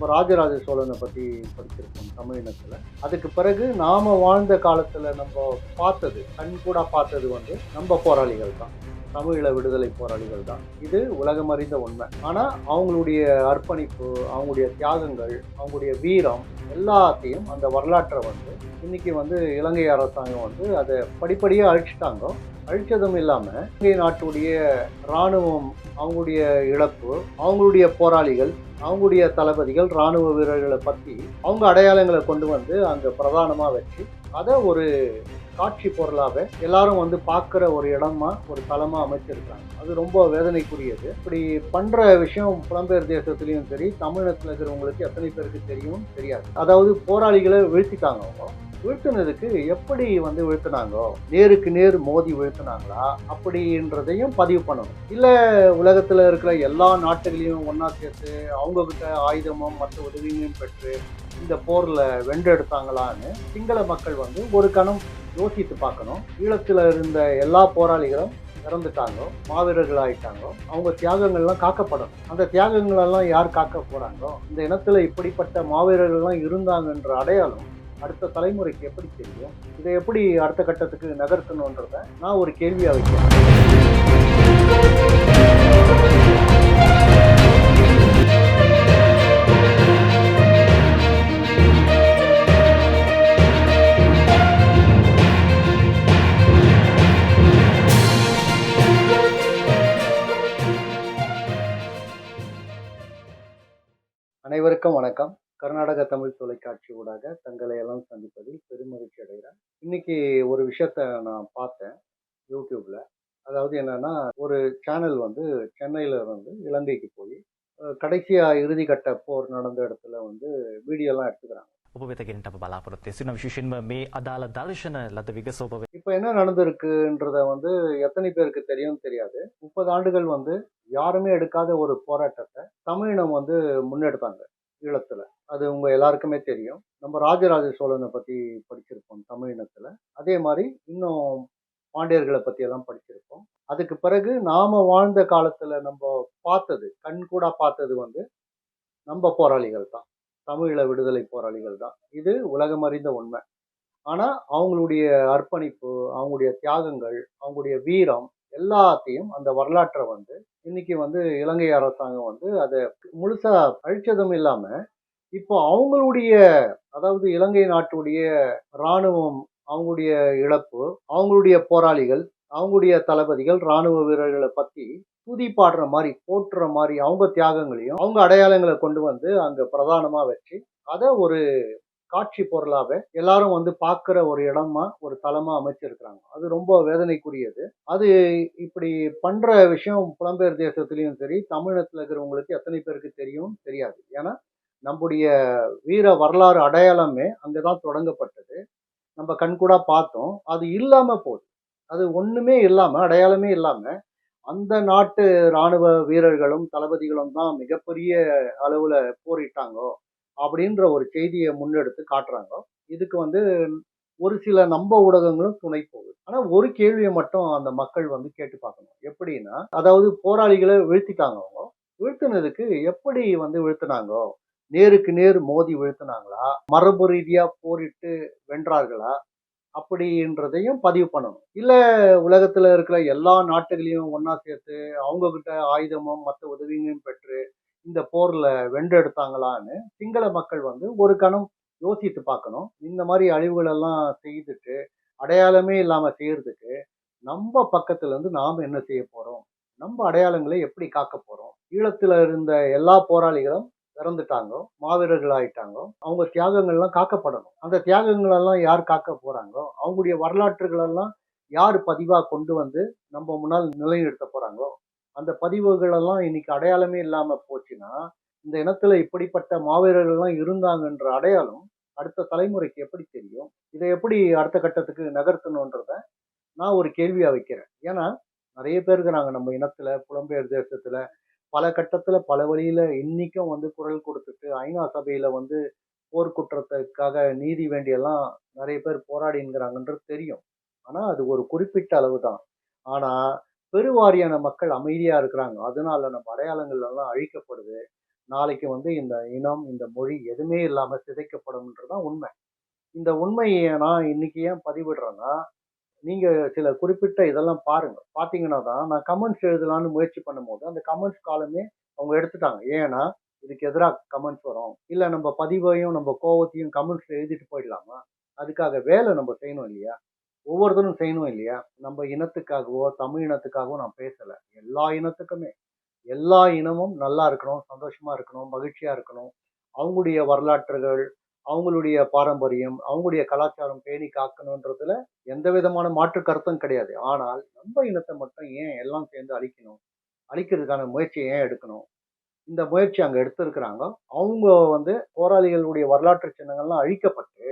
நம்ம ராஜராஜ சோழனை பற்றி படிச்சிருக்கோம் தமிழினத்தில். அதுக்கு பிறகு நாம வாழ்ந்த காலத்தில் நம்ம பார்த்தது, கண்கூடா பார்த்தது வந்து நம்ம போராளிகள் தான், தமிழீழ விடுதலை போராளிகள் தான். இது உலகமறிந்த உண்மை. ஆனால் அவங்களுடைய அர்ப்பணிப்பு, அவங்களுடைய தியாகங்கள், அவங்களுடைய வீரம் எல்லாத்தையும், அந்த வரலாற்றை வந்து இன்னைக்கு வந்து இலங்கை அரசாங்கம் வந்து அதை படிப்படியாக அழிச்சிட்டாங்க. அழிச்சதும் இல்லாமல் இலங்கை நாட்டுடைய இராணுவம், அவங்களுடைய இழப்பு, அவங்களுடைய போராளிகள், அவங்களுடைய தளபதிகள், இராணுவ வீரர்களை பற்றி அவங்க அடையாளங்களை கொண்டு வந்து அங்கே பிரதானமாக வச்சு அதை ஒரு காட்சி பொருளாக எல்லாரும் வந்து பார்க்குற ஒரு இடமா, ஒரு தளமாக அமைச்சிருக்காங்க. அது ரொம்ப வேதனைக்குரியது. இப்படி பண்ணுற விஷயம் புலம்பெயர் தேசத்துலேயும் சரி, தமிழகத்தில் இருக்கிறவங்களுக்கு எத்தனை பேருக்கு தெரியும் தெரியாது. அதாவது போராளிகளை வீழ்த்திட்டாங்க. அவங்க வீழ்த்தினதுக்கு எப்படி வந்து வீழ்த்தினாங்கோ, நேருக்கு நேர் மோதி வீழ்த்தினாங்களா அப்படின்றதையும் பதிவு பண்ணணும். இல்லை உலகத்தில் இருக்கிற எல்லா நாட்டுகளையும் ஒன்றா சேர்த்து அவங்கக்கிட்ட ஆயுதமும் மற்ற உதவியும் பெற்று இந்த போரில் வென்றெடுத்தாங்களான்னு சிங்கள மக்கள் வந்து ஒரு கணம் யோசித்து பார்க்கணும். ஈழத்தில் இருந்த எல்லா போராளிகளும் இறந்துட்டாங்க, மாவீரர்கள் ஆயிட்டாங்க. அவங்க தியாகங்கள்லாம் காக்கப்படணும். அந்த தியாகங்களெல்லாம் யார் காக்க போறாங்களோ, இந்த இனத்துல இப்படிப்பட்ட மாவீரர்கள்லாம் இருந்தாங்கன்ற அடையாளம் அடுத்த தலைமுறைக்கு எப்படி தெரியும்? இதை எப்படி அடுத்த கட்டத்துக்கு நகர்த்தணுன்றத நான் ஒரு கேள்வியா வைக்கிறேன். அனைவருக்கும் வணக்கம். கர்நாடக தமிழ் தொலைக்காட்சி ஊடாக தங்களை எல்லாம் சந்திப்பதில் பெருமகிழ்ச்சி அடைகிறேன். இன்னைக்கு ஒரு விஷயத்த நான் பார்த்தேன் யூடியூப்ல. அதாவது என்னன்னா, ஒரு சேனல் வந்து சென்னையில இருந்து இலங்கைக்கு போய் கடைசியா இறுதிக்கட்ட போர் நடந்த இடத்துல வந்து வீடியோலாம் எடுத்துக்கிறாங்க. ඔබ වෙත ගෙනට අප බලාපොරොත්තු වෙන විශේෂයෙන්ම මේ අදාළ දර්ශන ලද විගසෝප இப்போ என்ன நடந்திருக்குன்றத வந்து எத்தனை பேருக்கு தெரியும் தெரியாது. 30 ஆண்டுகள் வந்து யாருமே எடுக்காத ஒரு போராட்டத்தை தமிழினம் வந்து முன்னெடுத்தாங்க ஈழத்துல. அது உங்க எல்லாருக்குமே தெரியும். நம்ம ராஜராஜ சோழனை பத்தி படிச்சிருப்போம் தமிழினத்துல. அதே மாதிரி இன்னும் பாண்டியர்களை பத்தி எல்லாம் படிச்சிருப்போம். அதுக்கு பிறகு நாம வாழ்ந்த காலத்துல நம்ம பார்த்தது, கண்கூடா பார்த்தது வந்து நம்ம போராளிகள் தான், தமிழீழ விடுதலை போராளிகள் தான். இது உலகமறிந்த உண்மை. ஆனா அவங்களுடைய அர்ப்பணிப்பு, அவங்களுடைய தியாகங்கள், அவங்களுடைய வீரம் எல்லாத்தையும், அந்த வரலாற்றை வந்து இன்னைக்கு வந்து இலங்கை அரசாங்கம் வந்து அதை முழுசா அழிச்சதும் இல்லாம, இப்போ அவங்களுடைய, அதாவது இலங்கை நாட்டுடைய இராணுவம், அவங்களுடைய இழப்பு, அவங்களுடைய போராளிகள், அவங்களுடைய தளபதிகள், இராணுவ வீரர்களை பத்தி துதி பாடுற மாதிரி, போற்றுற மாதிரி அவங்க தியாகங்களையும் அவங்க அடையாளங்களை கொண்டு வந்து அங்க பிரதானமா வச்சு அதை ஒரு காட்சி பொருளாக எல்லாரும் வந்து பார்க்குற ஒரு இடமா, ஒரு தளமா அமைச்சிருக்கிறாங்க. அது ரொம்ப வேதனைக்குரியது. அது இப்படி பண்ற விஷயம் புலம்பெயர் தேசத்துலேயும் சரி, தமிழகத்தில் இருக்கிறவங்களுக்கு எத்தனை பேருக்கு தெரியும் தெரியாது. ஏன்னா நம்முடைய வீர வரலாறு அடையாளமே அங்கதான் தொடங்கப்பட்டது. நம்ம கண்கூடா பார்த்தோம். அது இல்லாம போகுது. அது ஒண்ணுமே இல்லாம, அடையாளமே இல்லாம அந்த நாட்டு இராணுவ வீரர்களும் தளபதிகளும் தான் மிகப்பெரிய அளவுல போரிட்டாங்க அப்படின்ற ஒரு செய்தியை முன்னெடுத்து காட்டுறாங்க. இதுக்கு வந்து ஒரு சில நம்ப ஊடகங்களும் துணை போகுது. ஆனா ஒரு கேள்வியை மட்டும் அந்த மக்கள் வந்து கேட்டு பார்க்கணும். எப்படின்னா, அதாவது போராளிகளை வீழ்த்திட்டாங்க. அவங்க வீழ்த்தினதுக்கு எப்படி வந்து வீழ்த்தினாங்க, நேருக்கு நேர் மோதி வீழ்த்தினாங்களா, மரபு ரீதியா போரிட்டு வென்றார்களா அப்படின்றதையும் பதிவு பண்ணணும். இல்ல உலகத்துல இருக்கிற எல்லா நாட்டுகளையும் ஒன்னா சேர்த்து அவங்க கிட்ட ஆயுதமும் மற்ற உதவியும் பெற்று இந்த போர்ல வென்றெடுத்தாங்களான்னு சிங்கள மக்கள் வந்து ஒரு கணம் யோசித்து பார்க்கணும். இந்த மாதிரி அழிவுகள் எல்லாம் செய்துட்டு அடையாளமே இல்லாம செய்யறதுக்கு நம்ம பக்கத்துல இருந்து நாம என்ன செய்ய போறோம், நம்ம அடையாளங்களை எப்படி காக்க போறோம்? ஈழத்துல இருந்த எல்லா போராளிகளும் இறந்துட்டாங்க, மாவீரர்கள் ஆயிட்டாங்க. அவங்க தியாகங்கள்லாம் காக்கப்படணும். அந்த தியாகங்கள் எல்லாம் யார் காக்க போறாங்களோ, அவங்களுடைய வரலாற்றுகள் எல்லாம் யார் பதிவா கொண்டு வந்து நம்ம முன்னால் நிலைநிறுத்த போறாங்களோ, அந்த பதிவுகள் எல்லாம் இன்னைக்கு அடையாளமே இல்லாம போச்சுன்னா, இந்த இனத்துல இப்படிப்பட்ட மாவீரர்கள்லாம் இருந்தாங்கன்ற அடையாளம் அடுத்த தலைமுறைக்கு எப்படி தெரியும்? இதை எப்படி அடுத்த கட்டத்துக்கு நகர்த்தணுன்றத நான் ஒரு கேள்வியா வைக்கிறேன். ஏன்னா நிறைய பேர் இருக்கிறாங்க நம்ம இனத்துல, புலம்பெயர் தேசத்துல, பல கட்டத்துல பல வழியில இன்னைக்கும் வந்து குரல் கொடுத்துட்டு ஐநா சபையில வந்து போர்க்குற்றத்துக்காக நீதி வேண்டியெல்லாம் நிறைய பேர் போராடிங்கிறாங்கன்றது தெரியும். ஆனா அது ஒரு குறிப்பிட்ட அளவு தான். ஆனா பெருவாரியான மக்கள் அமைதியா இருக்கிறாங்க. அதனால நம்ம அடையாளங்கள் எல்லாம் அழிக்கப்படுது. நாளைக்கு வந்து இந்த இனம், இந்த மொழி எதுவுமே இல்லாம சிதைக்கப்படும்ன்றதுதான் உண்மை. இந்த உண்மைய நான் இன்னைக்கு ஏன் பதிவிடுறேன்னா, நீங்க சில குறிப்பிட்ட இதெல்லாம் பாருங்க. பார்த்தீங்கன்னா தான் நான் கமெண்ட்ஸ் எழுதலான்னு முயற்சி பண்ணும்போது, அந்த கமெண்ட்ஸ் காலமே அவங்க எடுத்துட்டாங்க. ஏன்னா, இதுக்கு எதிரா கமெண்ட்ஸ் வரும். இல்ல நம்ம பதிவையும், நம்ம கோவத்தையும் கமெண்ட்ஸ்ல எழுதிட்டு போயிடலாமா? அதுக்காக வேலை நம்ம செய்யணும் இல்லையா? ஒவ்வொருத்தரும் செய்யணும் இல்லையா? நம்ம இனத்துக்காகவோ, தமிழ் இனத்துக்காகவோ நான் பேசல. எல்லா இனத்துக்குமே. எல்லா இனமும் நல்லா இருக்கணும், சந்தோஷமா இருக்கணும், மகிழ்ச்சியா இருக்கணும். அவங்களுடைய வரலாற்றுகள், அவங்களுடைய பாரம்பரியம், அவங்களுடைய கலாச்சாரம் பேணி காக்கணுன்றதுல எந்த விதமான மாற்று கருத்தும் கிடையாது. ஆனால் நம்ம இனத்த மட்டும் ஏன் எல்லாம் சேர்ந்து அழிக்கணும்? அழிக்கிறதுக்கான முயற்சிய ஏன் எடுக்கணும்? இந்த முயற்சி அங்க எடுத்திருக்கிறாங்க. அவங்க வந்து போராளிகளுடைய வரலாற்று சின்னங்கள்லாம் அழிக்கப்பட்டு,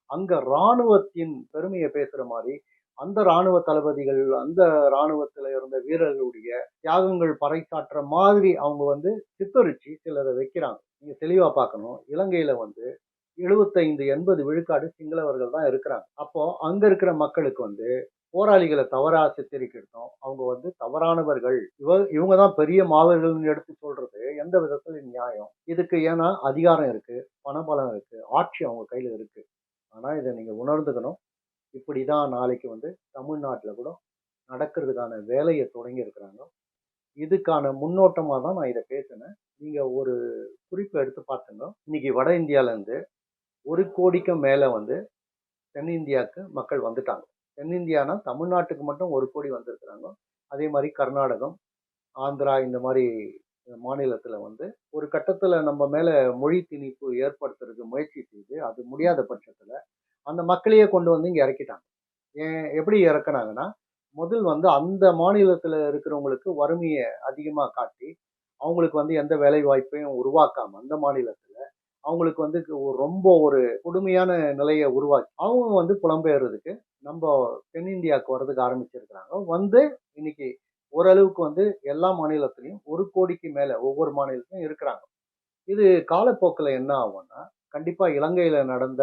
அங்க ராணுவத்தின் பெருமைய பேசுற மாரி, அந்த ராணுவ தளபதிகள், அந்த ராணுவத்துல இருந்த வீரர்களுடைய தியாகங்கள் பறைசாற்ற மாதிரி அவங்க வந்து சித்தரிச்சு சிலத வைக்கிறாங்க. நீங்க தெளிவா பார்க்கணும். இலங்கையில வந்து 75, 80 விழுக்காடு சிங்களவர்கள் தான் இருக்கிறாங்க. அப்போ அங்க இருக்கிற மக்களுக்கு வந்து போராளிகள தவறா சித்தரிக்கிறதும், அவங்க வந்து தவறானவர்கள். இவங்க தான் பெரிய மாவீரர்கள்னு எடுத்து சொல்றது எந்த விதத்துல நியாயம்? இதுக்கு ஏன்னா அதிகாரம் இருக்கு, பணபலம் இருக்கு, ஆட்சி அவங்க கையில இருக்கு. ஆனா இத நீங்க உணர்ந்துக்கணும். இப்படிதான் நாளைக்கு வந்து தமிழ்நாட்டுல கூட நடக்கிறதுக்கான வேலைய தொடங்கி இருக்கிறாங்க. இதுக்கான முன்னோட்டமா தான் நான் இத பேசினேன். நீங்க ஒரு குறிப்ப எடுத்து பாத்துங்க. இன்னைக்கு வட இந்தியால இருந்து 1 கோடிக்கும் மேல வந்து தென்னிந்தியாவுக்கு மக்கள் வந்துட்டாங்க. தென்னிந்தியானா தமிழ்நாட்டுக்கு மட்டும் 1 கோடி வந்திருக்கிறாங்க. அதே மாரி கர்நாடகம், ஆந்திரா இந்த மாரி மாநிலத்தில வந்து ஒரு கட்டத்தில நம்ம மேல மொழி திணிப்பு ஏற்படுத்துறதுக்கு முயற்சி செய்து, அது முடியாத பட்சத்தில, அந்த மக்களையே கொண்டு வந்து இங்க இறக்கிட்டாங்க. எப்படி இறக்குனாங்கன்னா, முதல் வந்து அந்த மாநிலத்தில இருக்கிறவங்களுக்கு வறுமைய அதிகமா காட்டி, அவங்களுக்கு வந்து எந்த வேலை வாய்ப்பையும் உருவாக்காம அந்த மாநிலத்தில அவங்களுக்கு வந்து ரொம்ப ஒரு கொடுமையான நிலைய உருவாக்கி, அவங்க வந்து புலம்பெயர்றதுக்கு நம்ப தென்னிந்தியாவுக்கு வர்றதுக்கு ஆரம்பிச்சிருக்கிறாங்க. வந்து இன்னைக்கு ஓரளவுக்கு வந்து எல்லா மாநிலத்திலயும் 1 கோடிக்கு மேல ஒவ்வொரு மாநிலத்திலும் இருக்கிறாங்க. இது காலப்போக்குல என்ன ஆகும்னா, கண்டிப்பா இலங்கையில நடந்த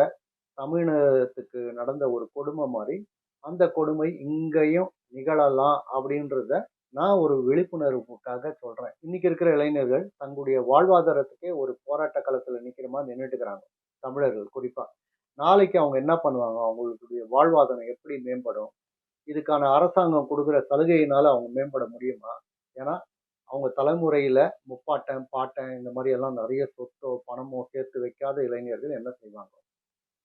தமிழினத்துக்கு நடந்த ஒரு கொடுமை மாரி, அந்த கொடுமை இங்கேயும் நிகழலாம் அப்படின்றத நான் ஒரு விழிப்புணர்வுக்காக சொல்றேன். இன்னைக்கு இருக்கிற இளைஞர்கள் தங்களுடைய வாழ்வாதாரத்துக்கே ஒரு போராட்ட களத்துல நிக்கிற மாரி நின்னுட்டு இருக்கிறாங்க. தமிழர்கள் குறிப்பா. நாளைக்கு அவங்க என்ன பண்ணுவாங்க? அவங்களுடைய வாழ்வாதாரம் எப்படி மேம்படும்? இதுக்கான அரசாங்கம் குடுக்குற சலுகையினால அவங்க மேம்பட முடியுமா? ஏன்னா, அவங்க தலைமுறையில முப்பாட்டன், பாட்டன் இந்த மாரி எல்லாம் நெறைய சொத்தோ, பணமோ சேர்த்து வைக்காத இளைஞர்கள் என்ன செய்வாங்க?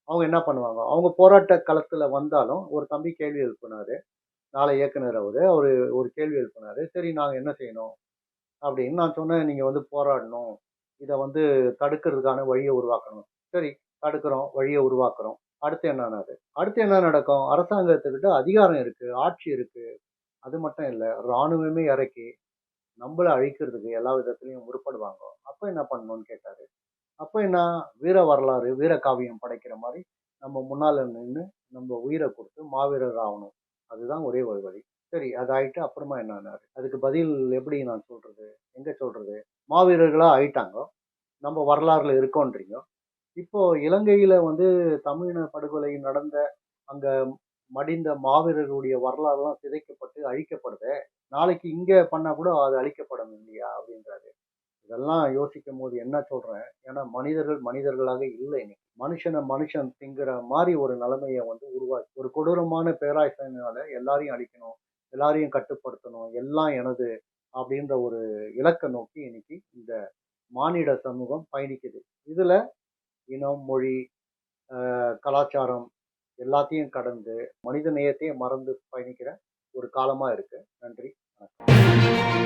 அவங்க என்ன பண்ணுவாங்க? அவங்க போராட்ட களத்துல வந்தாலும் ஒரு தம்பி கேள்வி எழுப்புனாரு. நாளை இயக்குனர் அவரு. அவரு ஒரு கேள்வி எழுப்புனாரு. சரி நாங்க என்ன செய்யணும்? அப்படின்னு நான் சொன்னேன், நீங்க வந்து போராடணும். இத வந்து தடுக்கிறதுக்கான வழிய உருவாக்கணும். சரி, தடுக்கிறோம், வழிய உருவாக்குறோம். அடுத்து என்னானாரு? அடுத்து என்ன நடக்கும்? அரசாங்கத்துக்கிட்ட அதிகாரம் இருக்கு, ஆட்சி இருக்கு. அது மட்டும் இல்ல, ராணுவமே இறக்கி நம்மள அழிக்கிறதுக்கு எல்லா விதத்திலயும் முற்படுவாங்க. அப்ப என்ன பண்ணணும்னு கேட்டாரு. அப்ப என்ன வீர வரலாறு, வீர காவியம் படைக்கிற மாரி நம்ம முன்னால நின்னு நம்ம உயிர குடுத்து மாவீரர் ஆவணும். அதுதான் ஒரே ஒரு வழி. சரி அது ஆயிட்டு அப்புறமா என்னானாரு? அதுக்கு பதில் எப்படி நான் சொல்றது? எங்க சொல்றது? மாவீரர்களா ஆயிட்டாங்க. நம்ம வரலாறுல இருக்கோன்றீங்க. இப்போ இலங்கையில வந்து தமிழின படுகொலை நடந்த அங்க மடிந்த மாவீரர்களுடைய வரலாறுலாம் சிதைக்கப்பட்டு அழிக்கப்படுதே. நாளைக்கு இங்க பண்ணா கூட அது அழிக்கப்படும் இல்லையா? அப்படின்றாரு. இதெல்லாம் யோசிக்கும்போது என்ன சொல்றேன், ஏன்னா மனிதர்கள் மனிதர்களாக இல்ல இன்னைக்கு. மனுஷன மனுஷன் திங்கிற மாரி ஒரு நிலைமைய வந்து உருவாக்கி, ஒரு கொடூரமான பேராசையினால எல்லாரையும் அழிக்கணும், எல்லாரையும் கட்டுப்படுத்தணும், எல்லாம் எனது அப்படின்ற ஒரு இலக்க நோக்கி இன்னைக்கு இந்த மானிட சமூகம் பயணிக்குது. இதுல இனம், மொழி, கலாச்சாரம் எல்லாத்தையும் கடந்து மனித நேயத்தையே மறந்து பயணிக்கிற ஒரு காலமா இருக்கு. நன்றி. வணக்கம்.